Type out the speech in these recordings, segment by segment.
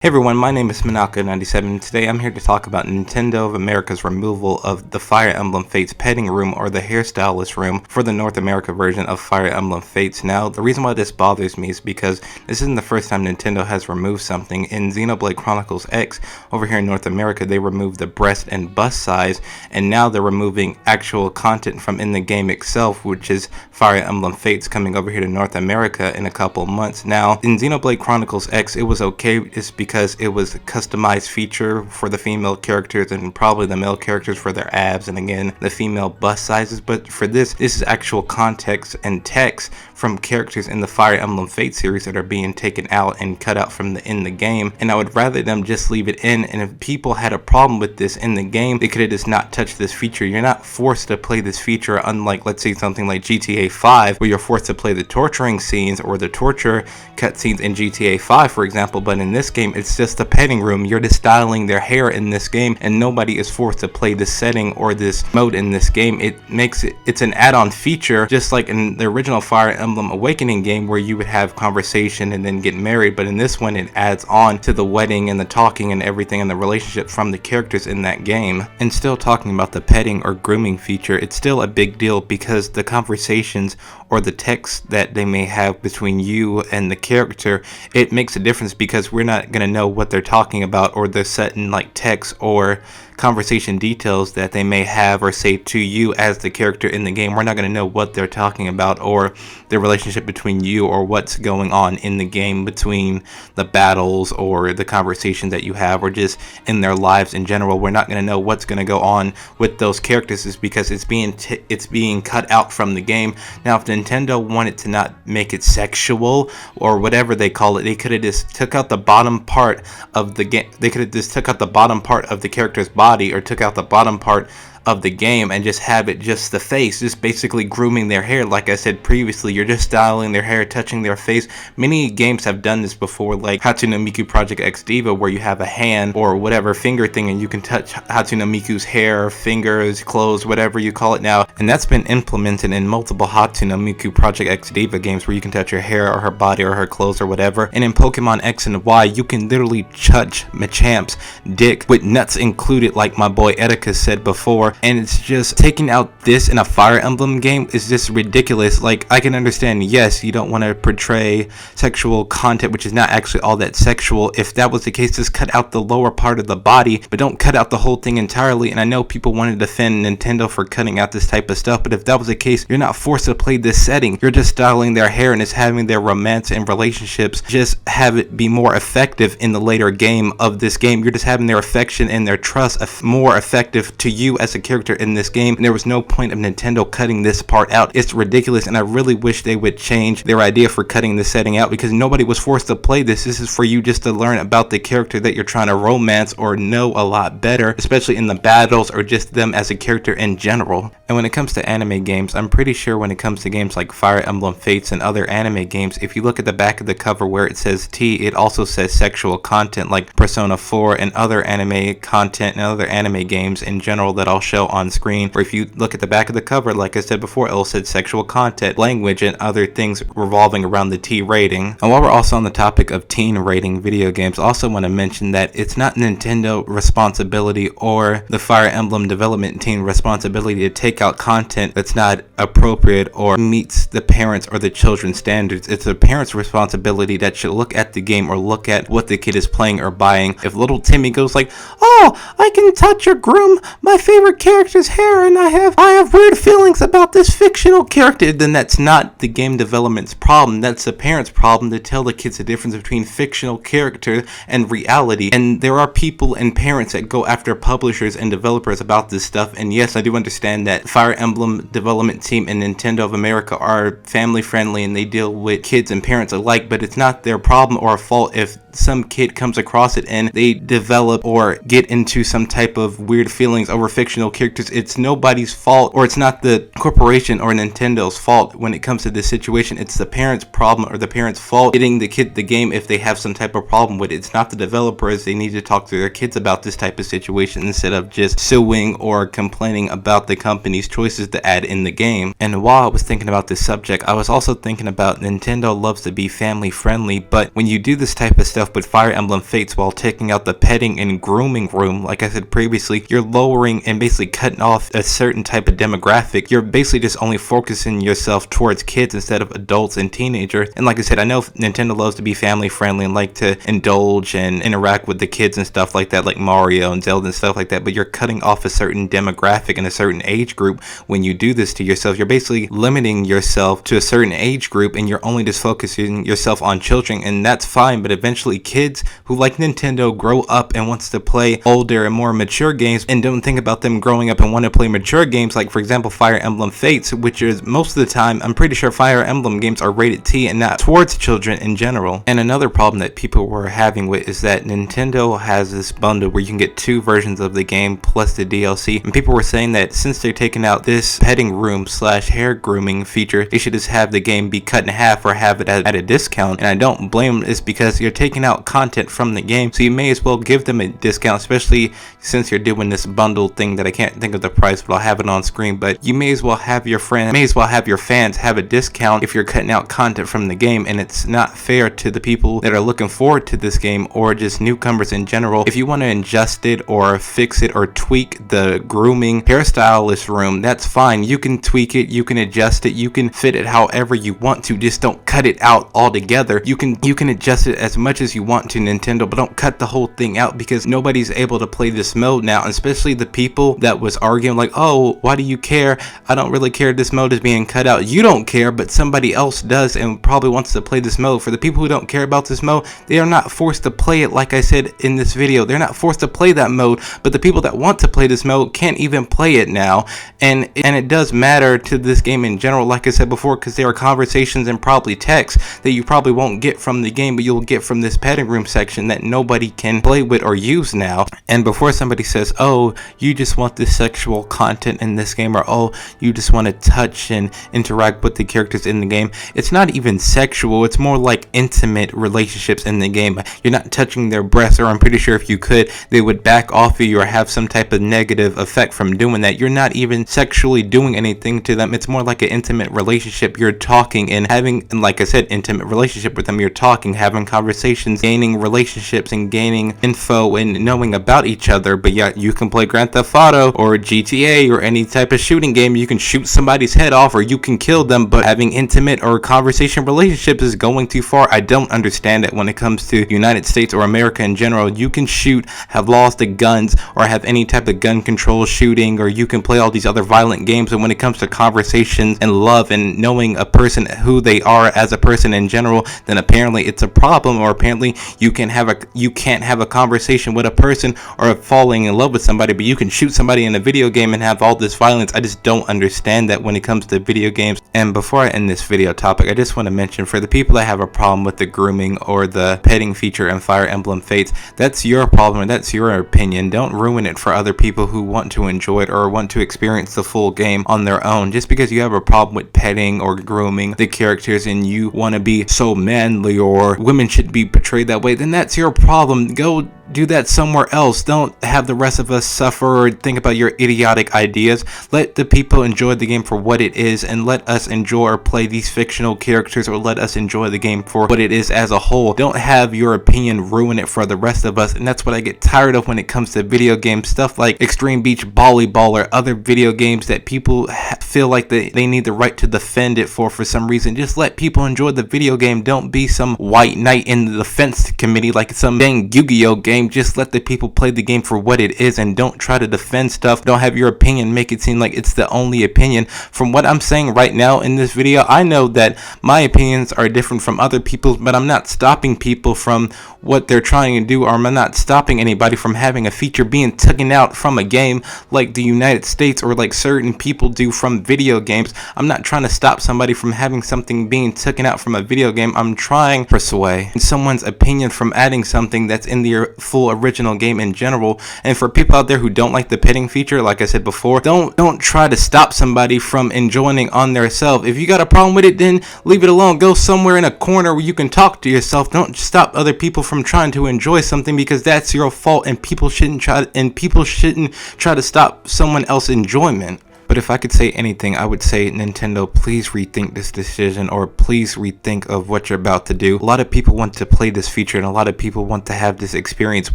Hey everyone, my name is Manaka97 and today I'm here to talk about Nintendo of America's removal of the Fire Emblem Fates petting room or the hairstylist room for the North America version of Fire Emblem Fates. Now, the reason why this bothers me is because this isn't the first time Nintendo has removed something. In Xenoblade Chronicles X, over here in North America, they removed the breast and bust size, and now they're removing actual content from in the game itself, which is Fire Emblem Fates coming over here to North America in a couple months. Now, in Xenoblade Chronicles X, it was okay, it's because it was a customized feature for the female characters and probably the male characters for their abs and again the female bust sizes. But for this is actual context and text from characters in the Fire Emblem Fates series that are being taken out and cut out from in the game, and I would rather them just leave it in. And if people had a problem with this in the game, they could have just not touched this feature. You're not forced to play this feature, unlike let's say something like GTA 5 where you're forced to play the torturing scenes or the torture cutscenes in GTA 5 for example. But in this game it's just the petting room. You're just styling their hair in this game, and nobody is forced to play this setting or this mode in this game. It's an add-on feature, just like in the original Fire Emblem Awakening game where you would have conversation and then get married. But in this one it adds on to the wedding and the talking and everything and the relationship from the characters in that game. And still talking about the petting or grooming feature, it's still a big deal because the conversations or the text that they may have between you and the character, it makes a difference because we're not going to know what they're talking about, or they're set in like text or conversation details that they may have or say to you as the character in the game. We're not going to know what they're talking about or the relationship between you or what's going on in the game between the battles or the conversation that you have or just in their lives in general. We're not going to know what's going to go on with those characters is because it's being cut out from the game. Now if Nintendo wanted to not make it sexual or whatever they call it, they could have just took out the bottom part of the game. They could have just took out the bottom part of the character's body or took out the bottom part of the game and just have it just the face, just basically grooming their hair. Like I said previously, you're just styling their hair, touching their face. Many games have done this before, like Hatsune Miku Project X Diva, where you have a hand or whatever finger thing and you can touch Hatsune Miku's hair, fingers, clothes, whatever you call it now. And that's been implemented in multiple Hatsune Miku Project X Diva games where you can touch her hair or her body or her clothes or whatever. And in Pokemon X and Y, you can literally touch Machamp's dick with nuts included, like my boy Etika said before. And it's just taking out this in a Fire Emblem game is just ridiculous. Like, I can understand, yes, you don't want to portray sexual content, which is not actually all that sexual. If that was the case, just cut out the lower part of the body, but don't cut out the whole thing entirely. And I know people want to defend Nintendo for cutting out this type of stuff, but if that was the case, you're not forced to play this setting. You're just styling their hair and it's having their romance and relationships just have it be more effective in the later game of this game. You're just having their affection and their trust more effective to you as a character in this game, and there was no point of Nintendo cutting this part out. It's ridiculous, and I really wish they would change their idea for cutting this setting out because nobody was forced to play this. This is for you just to learn about the character that you're trying to romance or know a lot better, especially in the battles or just them as a character in general. And when it comes to anime games, I'm pretty sure when it comes to games like Fire Emblem Fates and other anime games, if you look at the back of the cover where it says T, it also says sexual content like Persona 4 and other anime content and other anime games in general that I'll show on screen. Or if you look at the back of the cover, like I said before, it'll say sexual content, language, and other things revolving around the T rating. And while we're also on the topic of teen rating video games, I also want to mention that it's not Nintendo responsibility or the Fire Emblem development team responsibility to take out content that's not appropriate or meets the parents or the children's standards. It's the parents' responsibility that should look at the game or look at what the kid is playing or buying. If little Timmy goes like, "Oh, I can touch or groom my favorite character's hair and I have weird feelings about this fictional character," then that's not the game development's problem. That's the parents' problem to tell the kids the difference between fictional character and reality. And there are people and parents that go after publishers and developers about this stuff. And yes, I do understand that Fire Emblem development team and Nintendo of America are family friendly and they deal with kids and parents alike, but it's not their problem or fault if some kid comes across it and they develop or get into some type of weird feelings over fictional characters. It's nobody's fault, or it's not the corporation or Nintendo's fault when it comes to this situation. It's the parents' problem or the parents' fault getting the kid the game if they have some type of problem with it. It's not the developers. They need to talk to their kids about this type of situation instead of just suing or complaining about the company's choices to add in the game. And while I was thinking about this subject, I was also thinking about Nintendo loves to be family friendly, but when you do this type of stuff yourself with Fire Emblem Fates while taking out the petting and grooming room. Like I said previously, you're lowering and basically cutting off a certain type of demographic. You're basically just only focusing yourself towards kids instead of adults and teenagers. And like I said, I know Nintendo loves to be family friendly and like to indulge and interact with the kids and stuff like that, like Mario and Zelda and stuff like that, but you're cutting off a certain demographic and a certain age group when you do this to yourself. You're basically limiting yourself to a certain age group and you're only just focusing yourself on children, and that's fine, but eventually kids who like Nintendo grow up and wants to play older and more mature games and don't think about them growing up and want to play mature games, like for example Fire Emblem Fates, which is most of the time, I'm pretty sure Fire Emblem games are rated T and not towards children in general. And another problem that people were having with is that Nintendo has this bundle where you can get 2 versions of the game plus the DLC, and people were saying that since they're taking out this petting room / hair grooming feature, they should just have the game be cut in half or have it at a discount. And I don't blame them, it's because you're taking out content from the game, so you may as well give them a discount, especially since you're doing this bundle thing that I can't think of the price, but I'll have it on screen. But you may as well have your fans have a discount if you're cutting out content from the game, and it's not fair to the people that are looking forward to this game or just newcomers in general. If you want to adjust it or fix it or tweak the grooming hairstylist room, that's fine. You can tweak it, you can adjust it, you can fit it however you want to, just don't cut it out altogether. You can adjust it as much as you want to, Nintendo, but don't cut the whole thing out, because nobody's able to play this mode now, especially the people that was arguing like, oh, why do you care? I don't really care this mode is being cut out. You don't care, but somebody else does and probably wants to play this mode. For the people who don't care about this mode, they are not forced to play it. Like I said in this video, they're not forced to play that mode, but the people that want to play this mode can't even play it now. And it does matter to this game in general, like I said before, because there are conversations and probably text that you probably won't get from the game, but you'll get from this petting room section that nobody can play with or use now. And before somebody says, oh, you just want this sexual content in this game, or oh, you just want to touch and interact with the characters in the game, it's not even sexual, it's more like intimate relationships in the game. You're not touching their breasts, or I'm pretty sure if you could, they would back off of you or have some type of negative effect from doing that. You're not even sexually doing anything to them. It's more like an intimate relationship. You're talking and having, and like I said, intimate relationship with them. You're talking, having conversations, gaining relationships and gaining info and knowing about each other. But yeah, you can play Grand Theft Auto or GTA or any type of shooting game. You can shoot somebody's head off or you can kill them, but having intimate or conversation relationships is going too far. I don't understand it when it comes to the United States or America in general. You can shoot, have laws to guns, or have any type of gun control shooting, or you can play all these other violent games, and when it comes to conversations and love and knowing a person who they are as a person in general, then apparently it's a problem, or apparently you can't have a conversation with a person or falling in love with somebody, but you can shoot somebody in a video game and have all this violence. I just don't understand that when it comes to video games. And before I end this video topic, I just want to mention, for the people that have a problem with the grooming or the petting feature in Fire Emblem Fates, that's your problem and that's your opinion. Don't ruin it for other people who want to enjoy it or want to experience the full game on their own. Just because you have a problem with petting or grooming the characters and you want to be so manly or women should be portrayed that way, then that's your problem. Go do that somewhere else. Don't have the rest of us suffer or think about your idiotic ideas. Let the people enjoy the game for what it is, and let us enjoy or play these fictional characters, or let us enjoy the game for what it is as a whole. Don't have your opinion ruin it for the rest of us. And that's what I get tired of when it comes to video games, stuff like Extreme Beach Volleyball or other video games that people feel like they need the right to defend it for some reason. Just let people enjoy the video game. Don't be some white knight in the defense committee like some dang Yu-Gi-Oh game. Just let the people play the game for what it is, and don't try to defend stuff. Don't have your opinion make it seem like it's the only opinion. From what I'm saying right now in this video, I know that my opinions are different from other people's, but I'm not stopping people from what they're trying to do, or I'm not stopping anybody from having a feature being taken out from a game like the United States or like certain people do from video games. I'm not trying to stop somebody from having something being taken out from a video game. I'm trying to persuade someone's opinion from adding something that's in the full original game in general. And for people out there who don't like the petting feature, like I said before, don't try to stop somebody from enjoying it on their self. If you got a problem with it, then leave it alone. Go somewhere in a corner where you can talk to yourself. Don't stop other people from trying to enjoy something, because that's your fault, and people shouldn't try to stop someone else's enjoyment. But if I could say anything, I would say, Nintendo, please rethink this decision, or please rethink of what you're about to do. A lot of people want to play this feature, and a lot of people want to have this experience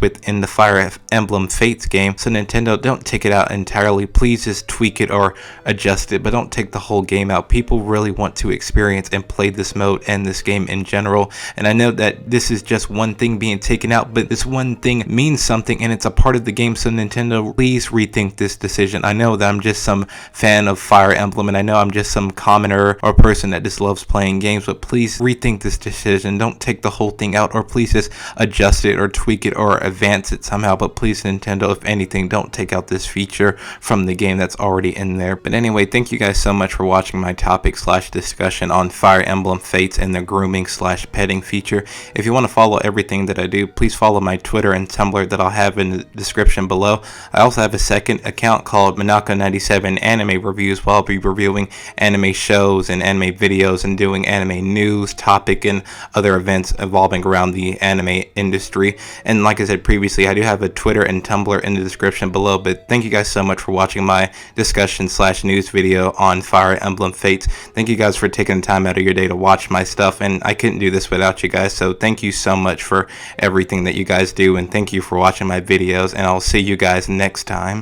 within the Fire Emblem Fates game. So Nintendo, don't take it out entirely. Please just tweak it or adjust it, but don't take the whole game out. People really want to experience and play this mode and this game in general. And I know that this is just one thing being taken out, but this one thing means something, and it's a part of the game. So Nintendo, please rethink this decision. I know that I'm just some fan of Fire Emblem, and I know I'm just some commoner or person that just loves playing games, but please rethink this decision. Don't take the whole thing out, or please just adjust it or tweak it or advance it somehow. But please, Nintendo, if anything, don't take out this feature from the game that's already in there. But anyway, thank you guys so much for watching my topic / discussion on Fire Emblem Fates and the grooming / petting feature. If you want to follow everything that I do, please follow my Twitter and Tumblr that I'll have in the description below. I also have a second account called Manaka97 Anime Reviews, where I'll be reviewing anime shows and anime videos and doing anime news, topic, and other events evolving around the anime industry. And like I said previously, I do have a Twitter and Tumblr in the description below. But thank you guys so much for watching my discussion / news video on Fire Emblem Fates. Thank you guys for taking the time out of your day to watch my stuff, and I couldn't do this without you guys. So thank you so much for everything that you guys do, and thank you for watching my videos, and I'll see you guys next time.